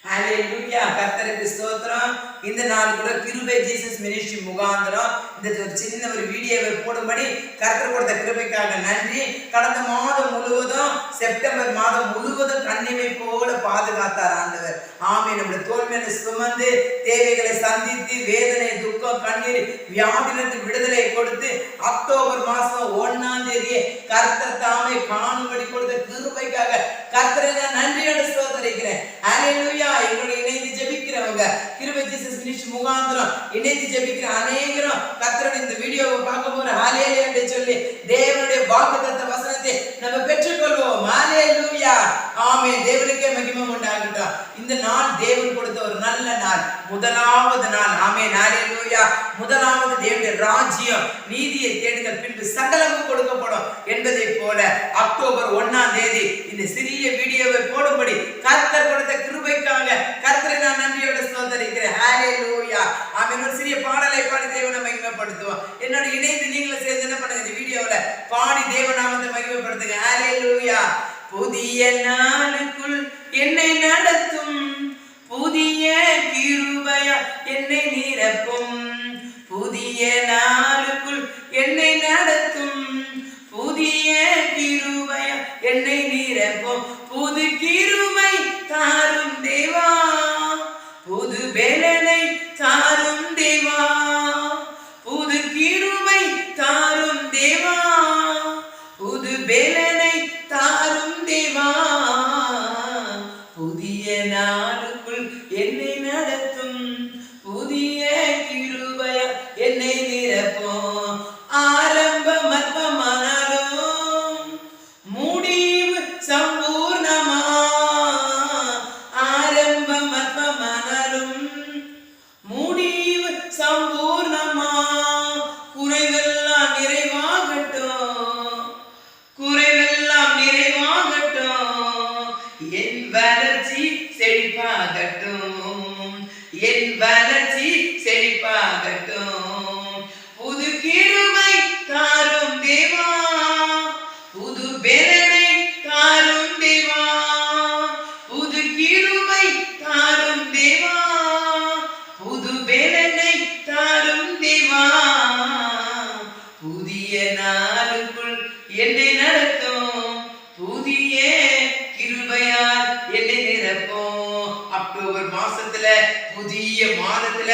ஹalleluya கர்த்தருக்கு ஸ்தோத்திரம். இந்த நாள் கூட கிருபை ஜீசஸ் மினிஸ்ட்ரி முகாந்திரம் இந்த சின்ன ஒரு வீடியோவை போடும்படி கர்த்தர் கொடுத்த கிருபைக்காக நன்றி. கடந்த மாதம் முழுவதும் செப்டம்பர் மாதம் முழுவதும் கண்ணிமை போல பாதுகாத்தார் ஆண்டவர். ஆமென். நம்முடைய தோள் மேல சுமந்து தேவைகளை சந்தித்து வேதனை துக்கம் கண்ணீர் வியாதியிலிருந்து விடுதலை கொடுத்து அக்டோபர் மாசம் 1ஆம் தேதியே கர்த்தர் தாமே காணும்படி கொடுத்த கிருபைக்காக கர்த்தரை நான் நன்றியோடு ஸ்தோத்திரிக்கிறேன். ஹalleluya. எங்களோட இணைந்து ஜெபிக்கிறவங்க கிருபை ஜீசஸ் மினிஸ்ட்ரி முகாந்திரம் இணைந்து ஜெபிக்கிற அநேகரும் கர்த்தரோட இந்த வீடியோவை பார்க்க போற ஹalleluya என்று சொல்லி தேவனுடைய வாக்குத்தத்த வசனத்தை நம்ம பெற்றுக்கொள்வோம். ஹalleluya. ஆமென். தேவனுக்கே மகிமை உண்டாகட்டும். இந்த நாள் தேவன் கொடுத்த ஒரு நல்ல நாள், முதலாவது நாள். ஆமென். ஹalleluya. முதலாவது தேவனுடைய ராஜ்யம் நீதியை தேடுங்கள், பின்பு சகலமும் கொடுக்கப்படும் என்பதை போல அக்டோபர் 1ஆம் தேதி இந்த சிறிய வீடியோவை போடும்படி கர்த்தர் கொடுத்த கிருபைக்காக கர்த்தரை நான் நன்றியோடு ஸ்தோத்திரிக்கிறேன். ஹalleluya. ஆமென். ஒரு சிறிய பாடலை பாடி தேவனை மகிமைப்படுத்துவோம். என்னோட இணைந்து நீங்களும் சேர்ந்து என்ன பண்ணுங்க, இந்த வீடியோல பாடி தேவநாமத்தை மகிமைப்படுத்துங்க. ஹalleluya. புதிய நாளுக்குள் என்னை நடத்தும், புதிய கிருபையா என்னை நிரப்பும், புதிய நாளுக்குள் என்னை நடத்தும், புதிய கிருபையா என்னை நிரப்பும், புது கிருபை தாரும் தேவா, புது பெலனை தாரும் தேவா, புது கிருபை தாரும் தேவா, புது பெலனை தாரும் தேவா, புதிய நாளுக்குள் என்னை நடத்தும், புதிய கிருபையா என்னை நிரப்பும். ஆரம்பம் அற்பமானாலும் முடிவு சம்பூர்ணமா, ஆரம்பம் அற்பமானாலும் முடிவு சம்பூர்ணமா, குறைவெல்லாம் நிறைவாகட்டும், குறைவெல்லாம் நிறைவாகட்டும், என் வளர்ச்சி செழிப்பாகட்டும், என் வளர்ச்சி செழிப்பாகட்டும், புது கிருபை தாரும் தேவா, புது பெலனை தாரும் தேவா, புது கிருபை தாரும் தேவா, புது பெலனை தாரும் தேவா, புதிய நாளுக்குள் என்னை நடத்தும், புதிய கிருபையால் என்னை நிரப்பும். அக்டோபர் மாசத்துல புதிய மாதத்துல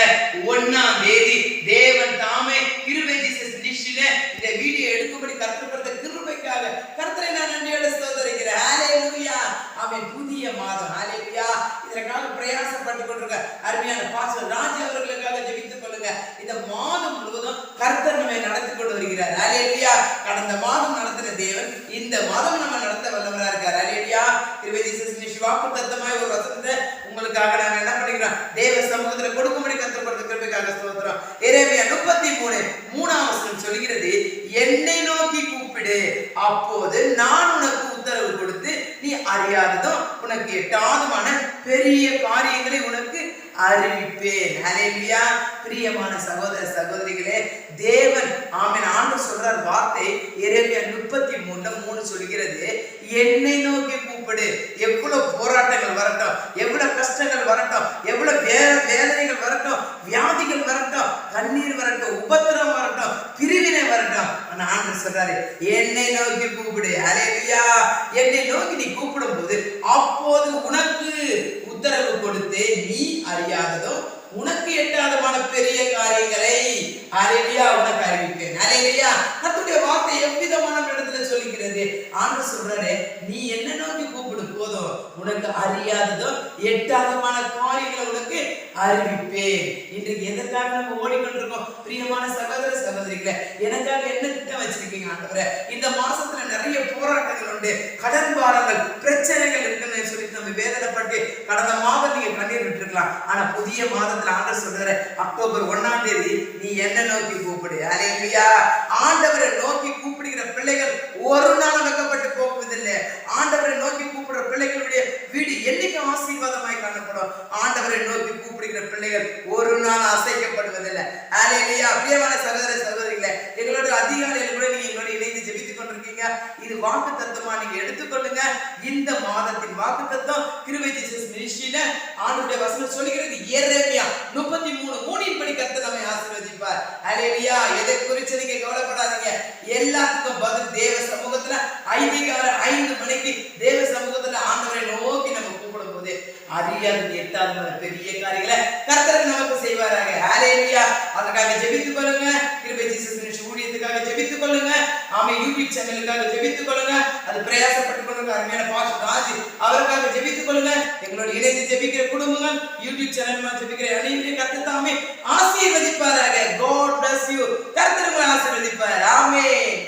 1ஆம் தேதி தேவன் தாமே கிருபை ஜீசஸ் மினிஸ்ட்ரியில இந்த வீடியோ எடுக்கும்படி கர்த்தர் கொடுத்த கிருபைக்காக கர்த்தரை நான் நன்றியோடு ஸ்தோத்திரிக்கிறேன். ஹalleluya. ஆமென். புதிய மாதம். ஹalleluya. இதற்காக பிரயாசப்பட்டு கொண்டிருக்க அருமையான பாஸ்டர் ராஜ் அவர்களுக்காக ஜெபித்துக் கொள்ளுங்க. இந்த மாதம் முழுவதும் கர்த்தர் நம்மை நடத்தி கொண்டு வருகிறார். ஹalleluya. கடந்த மாதம் நடத்தின தேவன் இந்த மாதம் நம்ம நடத்த வல்லவரா இருக்கார். ஹalleluya. கிருபை ஜீசஸ் மினிஸ்ட்ரி வாக்குத்தத்தமாய் ஒரு வசனத்தை உங்களுக்காக நாங்க என்ன பண்ணிக்கிறோம், தேவ சமூகத்துல கொடுக்கும்படி கர்த்தர் கொடுத்த கிருபைக்காக ஸ்தோத்திரம். எரேமியா 33:3 வசனம் சொல்கிறது, என்னை நோக்கி கூப்பிடு, அப்போது நான் உனக்கு உத்தரவு கொடுத்து நீ அறியாததும் உனக்கு எட்டாததுமான பெரிய காரியங்களை உனக்கு அறிவிப்பேன். ஹalleluya. பிரியமான சகோதர சகோதரிகளே, தேவன் ஆமென் ஆண்டவர் சொல்றார் வார்த்தை எரேமியா 33:3 சொல்கிறது, என்னை நோக்கி கூப்பிடு. எவ்வளவு போராட்டங்கள் வரட்டும், எவ்வளவு கஷ்டங்கள் வரட்டும், எவ்வளவு வேதனைகள் வரட்டும், வியாதிகள் வரட்டும், கண்ணீர் வரட்டும், உபத்திரம் வரட்டும், பிரிவினை வரட்டும், ஆனா ஆண்டவர் சொல்றாரு என்னை நோக்கி கூப்பிடு. ஹalleluya. என்னை நோக்கி நீ கூப்பிடும் போது அப்போது உனக்கு உத்தரவு கொடுத்து நீ அறியாததோ உனக்கு எட்டாதமான பெரிய காரியங்களை ஹalleluya உனக்கு அறிவிப்பேன். ஹalleluya. கர்த்தருடைய வார்த்தை எவ்விதமான இடத்துல சொல்லுகிறது, ஆண்டவர் சொல்றாரு நீ என்ன நோக்கி கூப்பிடு, போதும் உனக்கு அறியாததோ எட்டாதமான காரியங்களை உனக்கு அறிவிப்பேன். இன்றைக்கு எதற்காக நம்ம ஓடிக்கொண்டிருக்கோம் பிரியமான சகோதர சகோதரிகளே? எனக்காக என்ன திட்டம் வச்சிருக்கீங்க ஆண்டவரே? இந்த மாசத்துல நிறைய போராட்டங்கள் உண்டு, கடன் பாரங்கள் பிரச்சனைகள் இருக்குன்னு சொல்லி நம்ம வேதனைப்பட்டு கடந்த மாதம் நீங்க கண்ணீர் விட்டுருக்கலாம். ஆனா புதிய மாதத்துல ஆண்டவர் சொல்றாரு அக்டோபர் 1ஆம் தேதி நீ என்ன நோக்கி கூப்பிடு. ஹalleluya. ஆண்டவரை நோக்கி கூப்பிடுகிற பிள்ளைகள் ஒரு நாள் வெட்கப்பட்டு போவதில்லை. ஆண்டவரை நோக்கி கூப்பிடுற பிள்ளைகளுடைய வீடு என்னைக்கு ஆசீர்வாதமாய் காணப்படும். ஆண்டவரை நோக்கி கூப்பிடுகிற பிள்ளைகள் ஒரு நாள் அசைக்கப்படுவதில்லை. ஹalleluya. பிரியமான சகோதர சகோதரிகளே, எங்களோட அதிகாலையில் கூட நீங்க எங்களோட இணைந்து ஜெபித்துக் கொண்டிருக்கீங்க. இது வாக்குத்தத்தமா நீங்க எடுத்துக்கொள்ளுங்க. இந்த மாதத்தின் வாக்குத்தத்தம் கிருபை ஜீசஸ் மினிஸ்ட்ரியில ஆண்டவருடைய வசனம் சொல்கிறது எரேமியா 33:3 படி கர்த்தர் நம்மை ஆசீர்வதிப்பார். ஹல்லேலூயா. எதை குறித்து நீங்க கவலைப்படாதீங்க. எல்லாத்துக்கும் பதில் தேவ சமூகத்துல 5 மணிக்கு தேவ சமூகத்துல ஆண்டவரை நோக்கி நம்ம கூப்பிடும் போது அறியாத எட்டாத பெரிய காரியங்களை கர்த்தர் நமக்கு செய்வாராக. ஹல்லேலூயா. அதுக்காக ஜெபித்துக் கொள்ளுங்க. கிருபை ஜீசஸ் மினிஸ்ட்ரி ஊழியத்துக்காக ஜெபித்துக் கொள்ளுங்க. ஆமே, யூடியூப் சேனலுக்காக ஜெபித்துக் கொள்ளுங்க. அது பிரயாசப்பட்டு கொள்ளுங்க. அருமையான பாஸ்டர் ராஜ் அவருக்காக ஜெபித்துக் கொள்ளுங்க. எங்களோட இணைந்து ஜெபிக்கிற குடும்பங்கள், யூடியூப் சேனல் ஜெபிக்கிற அனைவரையும் கர்த்தர் தாமே ஆசீர்வதிப்பாராக. God bless you. கர்த்தர் உங்களை ஆசீர்வதிப்பார். ஆமென்.